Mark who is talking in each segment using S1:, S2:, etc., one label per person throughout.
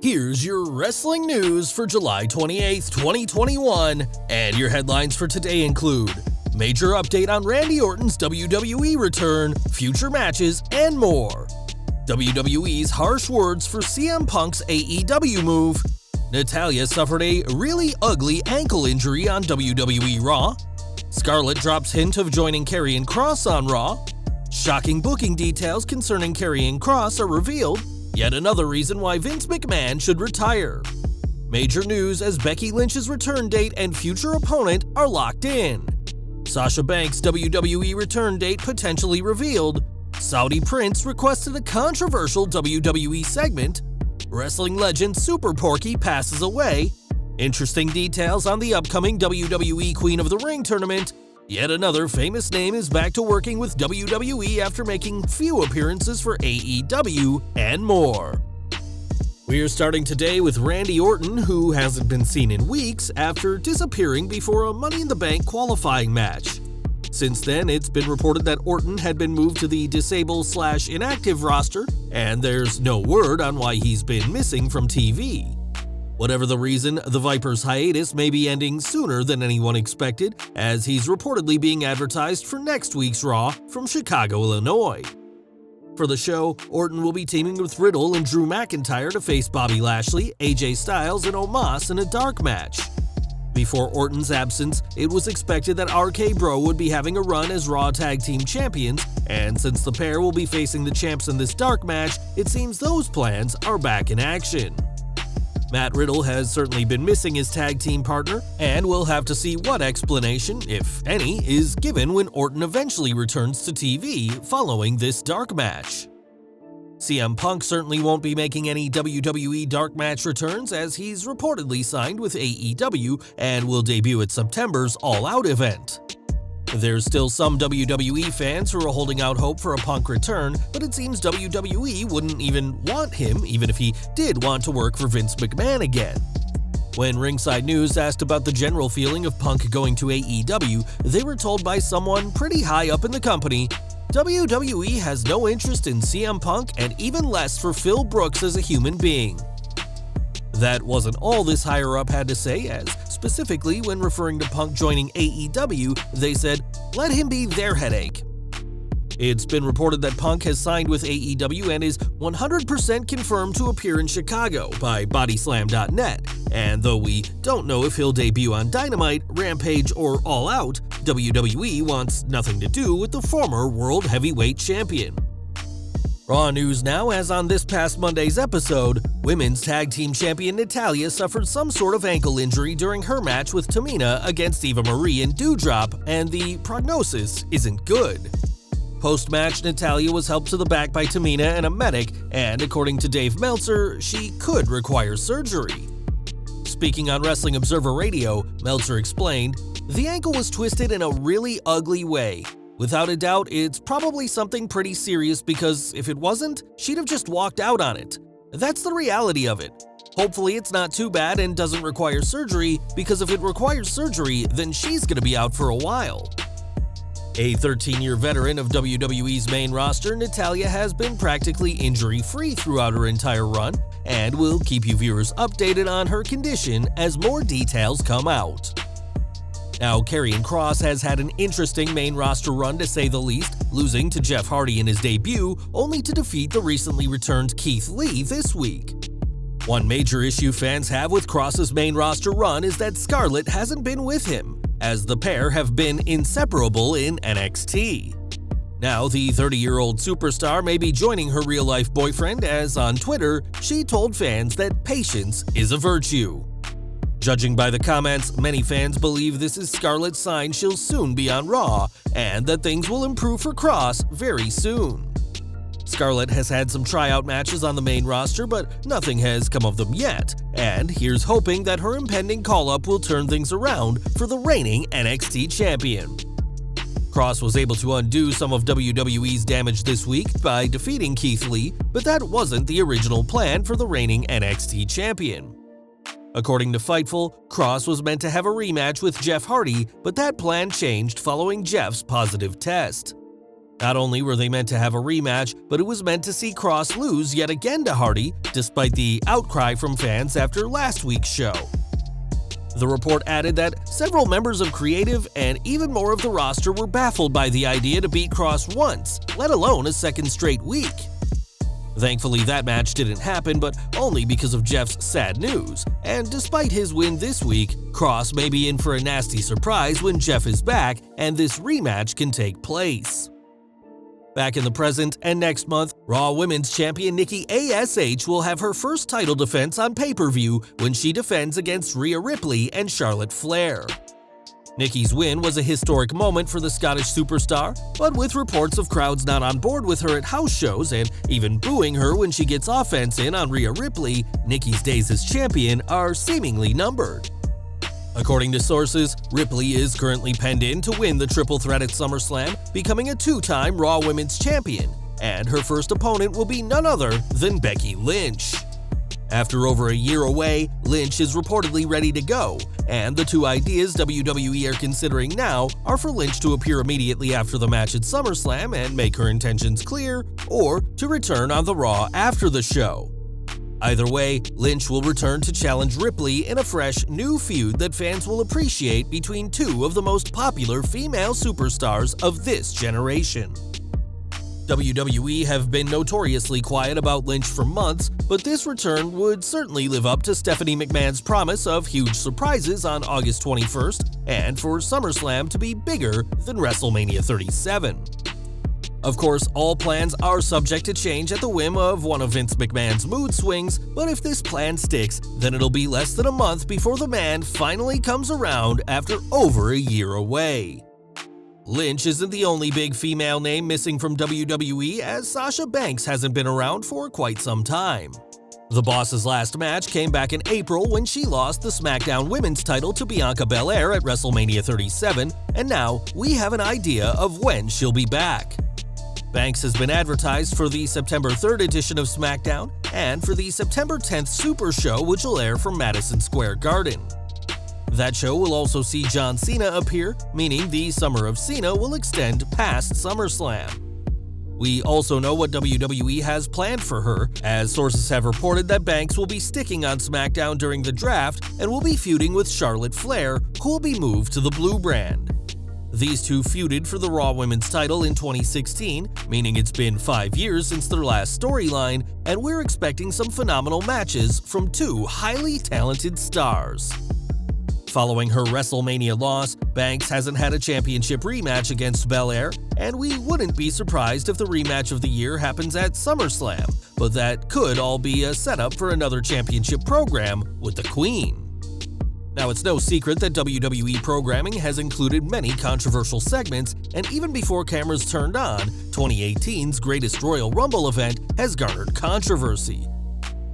S1: Here's your wrestling news for July 28th, 2021, and your headlines for today include major update on Randy Orton's WWE return, future matches, and more. WWE's harsh words for CM Punk's AEW move. Natalya suffered a really ugly ankle injury on WWE Raw. Scarlett drops hint of joining Karrion Kross on Raw. Shocking booking details concerning Karrion Kross are revealed. Yet another reason why Vince McMahon should retire. Major news as Becky Lynch's return date and future opponent are locked in. Sasha Banks' WWE return date potentially revealed. Saudi Prince requested a controversial WWE segment. Wrestling legend Super Porky passes away. Interesting details on the upcoming WWE Queen of the Ring tournament. Yet another famous name is back to working with WWE after making few appearances for AEW, and more. We're starting today with Randy Orton, who hasn't been seen in weeks after disappearing before a Money in the Bank qualifying match. Since then, it's been reported that Orton had been moved to the disabled/inactive roster, and there's no word on why he's been missing from TV. Whatever the reason, the Viper's hiatus may be ending sooner than anyone expected, as he's reportedly being advertised for next week's Raw from Chicago, Illinois. For the show, Orton will be teaming with Riddle and Drew McIntyre to face Bobby Lashley, AJ Styles, and Omos in a dark match. Before Orton's absence, it was expected that RK Bro would be having a run as Raw Tag Team Champions, and since the pair will be facing the champs in this dark match, it seems those plans are back in action. Matt Riddle has certainly been missing his tag team partner, and we'll have to see what explanation, if any, is given when Orton eventually returns to TV following this dark match. CM Punk certainly won't be making any WWE dark match returns, as he's reportedly signed with AEW and will debut at September's All Out event. There's still some WWE fans who are holding out hope for a Punk return, but it seems WWE wouldn't even want him, even if he did want to work for Vince McMahon again. When Ringside News asked about the general feeling of Punk going to AEW, they were told by someone pretty high up in the company, WWE has no interest in CM Punk and even less for Phil Brooks as a human being. That wasn't all this higher-up had to say, as specifically when referring to Punk joining AEW, they said, "Let him be their headache." It's been reported that Punk has signed with AEW and is 100% confirmed to appear in Chicago by Bodyslam.net, and though we don't know if he'll debut on Dynamite, Rampage, or All Out, WWE wants nothing to do with the former World Heavyweight Champion. Raw news now, as on this past Monday's episode, Women's Tag Team Champion Natalya suffered some sort of ankle injury during her match with Tamina against Eva Marie and Doudrop, and the prognosis isn't good. Post-match, Natalya was helped to the back by Tamina and a medic, and according to Dave Meltzer, she could require surgery. Speaking on Wrestling Observer Radio, Meltzer explained, "The ankle was twisted in a really ugly way. Without a doubt, it's probably something pretty serious because if it wasn't, she'd have just walked out on it. That's the reality of it. Hopefully it's not too bad and doesn't require surgery, because if it requires surgery, then she's gonna be out for a while." A 13-year veteran of WWE's main roster, Natalya has been practically injury-free throughout her entire run, and will keep you viewers updated on her condition as more details come out. Now, Karrion Kross has had an interesting main roster run to say the least, losing to Jeff Hardy in his debut, only to defeat the recently returned Keith Lee this week. One major issue fans have with Kross's main roster run is that Scarlett hasn't been with him, as the pair have been inseparable in NXT. Now, the 30-year-old superstar may be joining her real-life boyfriend, as on Twitter, she told fans that patience is a virtue. Judging by the comments, many fans believe this is Scarlett's sign she'll soon be on Raw, and that things will improve for Kross very soon. Scarlett has had some tryout matches on the main roster, but nothing has come of them yet, and here's hoping that her impending call-up will turn things around for the reigning NXT champion. Kross was able to undo some of WWE's damage this week by defeating Keith Lee, but that wasn't the original plan for the reigning NXT champion. According to Fightful, Kross was meant to have a rematch with Jeff Hardy, but that plan changed following Jeff's positive test. Not only were they meant to have a rematch, but it was meant to see Kross lose yet again to Hardy, despite the outcry from fans after last week's show. The report added that several members of creative and even more of the roster were baffled by the idea to beat Kross once, let alone a second straight week. Thankfully, that match didn't happen, but only because of Jeff's sad news, and despite his win this week, Kross may be in for a nasty surprise when Jeff is back and this rematch can take place. Back in the present and next month, Raw Women's Champion Nikki ASH will have her first title defense on pay-per-view when she defends against Rhea Ripley and Charlotte Flair. Nikki's win was a historic moment for the Scottish superstar, but with reports of crowds not on board with her at house shows and even booing her when she gets offense in on Rhea Ripley, Nikki's days as champion are seemingly numbered. According to sources, Ripley is currently penned in to win the triple threat at SummerSlam, becoming a two-time Raw Women's Champion, and her first opponent will be none other than Becky Lynch. After over a year away, Lynch is reportedly ready to go, and the two ideas WWE are considering now are for Lynch to appear immediately after the match at SummerSlam and make her intentions clear, or to return on the Raw after the show. Either way, Lynch will return to challenge Ripley in a fresh, new feud that fans will appreciate between two of the most popular female superstars of this generation. WWE have been notoriously quiet about Lynch for months, but this return would certainly live up to Stephanie McMahon's promise of huge surprises on August 21st, and for SummerSlam to be bigger than WrestleMania 37. Of course, all plans are subject to change at the whim of one of Vince McMahon's mood swings, but if this plan sticks, then it'll be less than a month before the man finally comes around after over a year away. Lynch isn't the only big female name missing from WWE, as Sasha Banks hasn't been around for quite some time. The Boss's last match came back in April when she lost the SmackDown Women's title to Bianca Belair at WrestleMania 37, and now we have an idea of when she'll be back. Banks has been advertised for the September 3rd edition of SmackDown and for the September 10th Super Show, which will air from Madison Square Garden. That show will also see John Cena appear, meaning the Summer of Cena will extend past SummerSlam. We also know what WWE has planned for her, as sources have reported that Banks will be sticking on SmackDown during the draft and will be feuding with Charlotte Flair, who will be moved to the Blue brand. These two feuded for the Raw Women's title in 2016, meaning it's been 5 years since their last storyline, and we're expecting some phenomenal matches from two highly talented stars. Following her WrestleMania loss, Banks hasn't had a championship rematch against Belair, and we wouldn't be surprised if the rematch of the year happens at SummerSlam, but that could all be a setup for another championship program with the Queen. Now, it's no secret that WWE programming has included many controversial segments, and even before cameras turned on, 2018's Greatest Royal Rumble event has garnered controversy.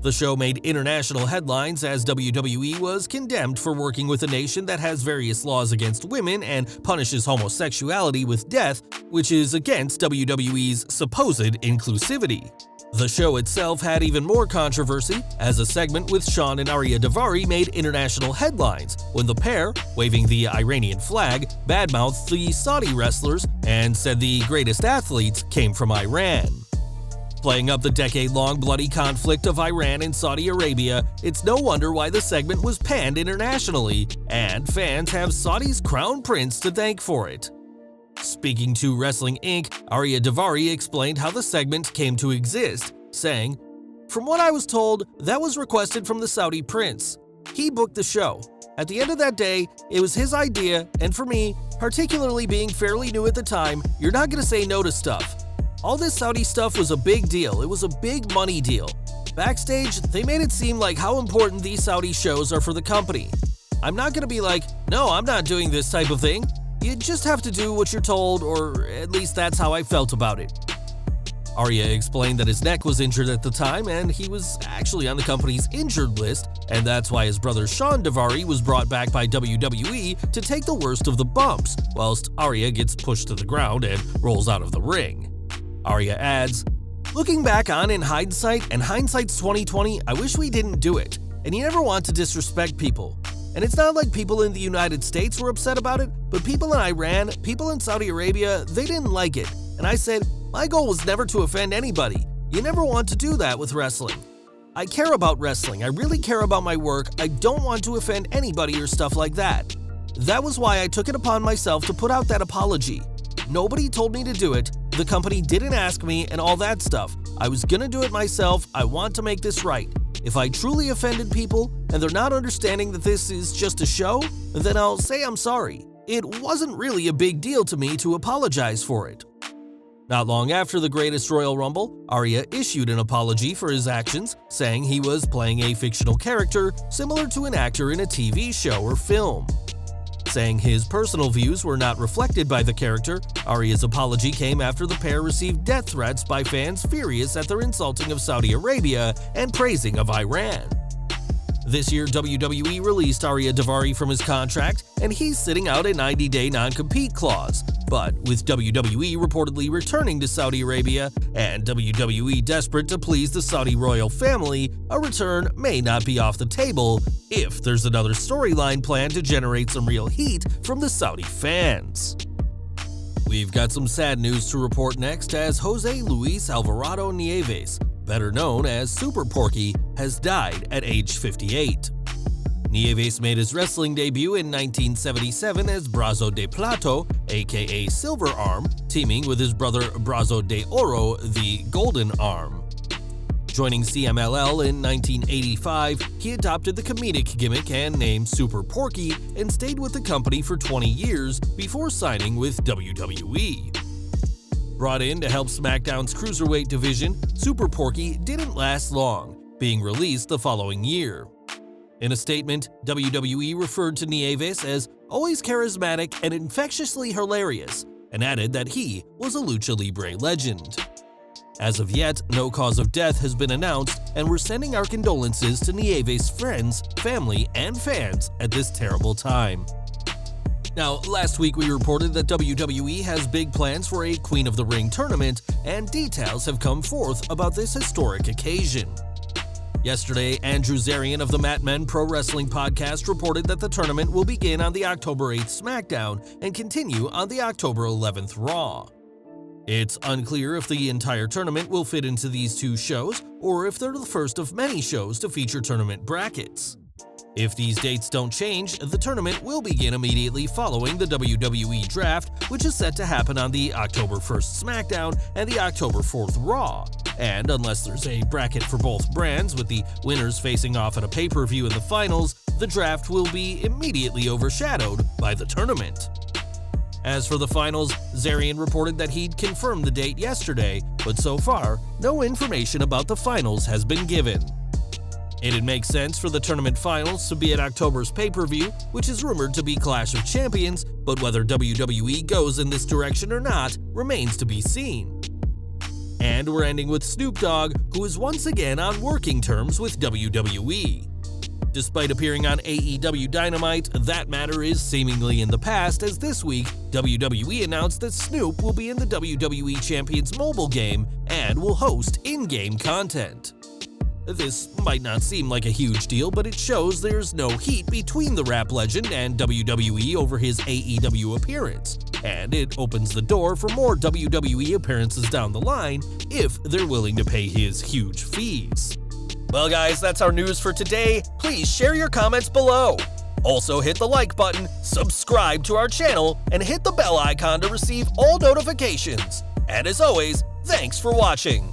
S1: The show made international headlines as WWE was condemned for working with a nation that has various laws against women and punishes homosexuality with death, which is against WWE's supposed inclusivity. The show itself had even more controversy, as a segment with Shawn and Ariya Daivari made international headlines when the pair, waving the Iranian flag, badmouthed the Saudi wrestlers and said the greatest athletes came from Iran. Playing up the decade-long bloody conflict of Iran and Saudi Arabia, it's no wonder why the segment was panned internationally, and fans have Saudi's crown prince to thank for it. Speaking to Wrestling Inc., Ariya Daivari explained how the segment came to exist, saying, "From what I was told, that was requested from the Saudi prince. He booked the show. At the end of that day, it was his idea, and for me, particularly being fairly new at the time, you're not going to say no to stuff. All this Saudi stuff was a big deal. It was a big money deal. Backstage, they made it seem like how important these Saudi shows are for the company. I'm not going to be like, no, I'm not doing this type of thing. You just have to do what you're told, or at least that's how I felt about it." Ariya explained that his neck was injured at the time, and he was actually on the company's injured list, and that's why his brother Shawn Daivari was brought back by WWE to take the worst of the bumps, whilst Ariya gets pushed to the ground and rolls out of the ring. Ariya adds, "Looking back on in hindsight, and hindsight's 20/20, I wish we didn't do it. And you never want to disrespect people. And it's not like people in the United States were upset about it, but people in Iran, people in Saudi Arabia, they didn't like it. and I said, my goal was never to offend anybody. You never want to do that with wrestling. I care about wrestling, I really care about my work, I don't want to offend anybody or stuff like that. That was why I took it upon myself to put out that apology. Nobody told me to do it, the company didn't ask me and all that stuff. I was gonna do it myself, I want to make this right. If I truly offended people and they're not understanding that this is just a show, then I'll say I'm sorry. It wasn't really a big deal to me to apologize for it. Not long after the Greatest Royal Rumble, Arya issued an apology for his actions, saying he was playing a fictional character similar to an actor in a TV show or film. Saying his personal views were not reflected by the character, Arya's apology came after the pair received death threats by fans furious at their insulting of Saudi Arabia and praising of Iran. This year, WWE released Arya Daivari from his contract, and he's sitting out a 90-day non-compete clause. But with WWE reportedly returning to Saudi Arabia and WWE desperate to please the Saudi royal family, a return may not be off the table if there's another storyline planned to generate some real heat from the Saudi fans. We've got some sad news to report next, as Jose Luis Alvarado Nieves, better known as Super Porky, has died at age 58. Nieves made his wrestling debut in 1977 as Brazo de Plato, aka Silver Arm, teaming with his brother Brazo de Oro, the Golden Arm. Joining CMLL in 1985, he adopted the comedic gimmick and name Super Porky and stayed with the company for 20 years before signing with WWE. Brought in to help SmackDown's Cruiserweight division, Super Porky didn't last long, being released the following year. In a statement, WWE referred to Nieves as always charismatic and infectiously hilarious, and added that he was a Lucha Libre legend. As of yet, no cause of death has been announced, and we're sending our condolences to Nieves' friends, family, and fans at this terrible time. Now, last week we reported that WWE has big plans for a Queen of the Ring tournament, and details have come forth about this historic occasion. Yesterday, Andrew Zarian of the Mat Men Pro Wrestling Podcast reported that the tournament will begin on the October 8th SmackDown and continue on the October 11th Raw. It's unclear if the entire tournament will fit into these two shows, or if they're the first of many shows to feature tournament brackets. If these dates don't change, the tournament will begin immediately following the WWE Draft, which is set to happen on the October 1st SmackDown and the October 4th Raw. And unless there's a bracket for both brands, with the winners facing off at a pay-per-view in the finals, the draft will be immediately overshadowed by the tournament. As for the finals, Zarian reported that he'd confirmed the date yesterday, but so far, no information about the finals has been given. It'd make sense for the tournament finals to be at October's pay-per-view, which is rumored to be Clash of Champions, but whether WWE goes in this direction or not remains to be seen. And we're ending with Snoop Dogg, who is once again on working terms with WWE. Despite appearing on AEW Dynamite, that matter is seemingly in the past, as this week, WWE announced that Snoop will be in the WWE Champions mobile game and will host in-game content. This might not seem like a huge deal, but it shows there's no heat between the rap legend and WWE over his AEW appearance, and it opens the door for more WWE appearances down the line if they're willing to pay his huge fees. Well guys, that's our news for today. Please share your comments below. Also hit the like button, subscribe to our channel, and hit the bell icon to receive all notifications. And as always, thanks for watching.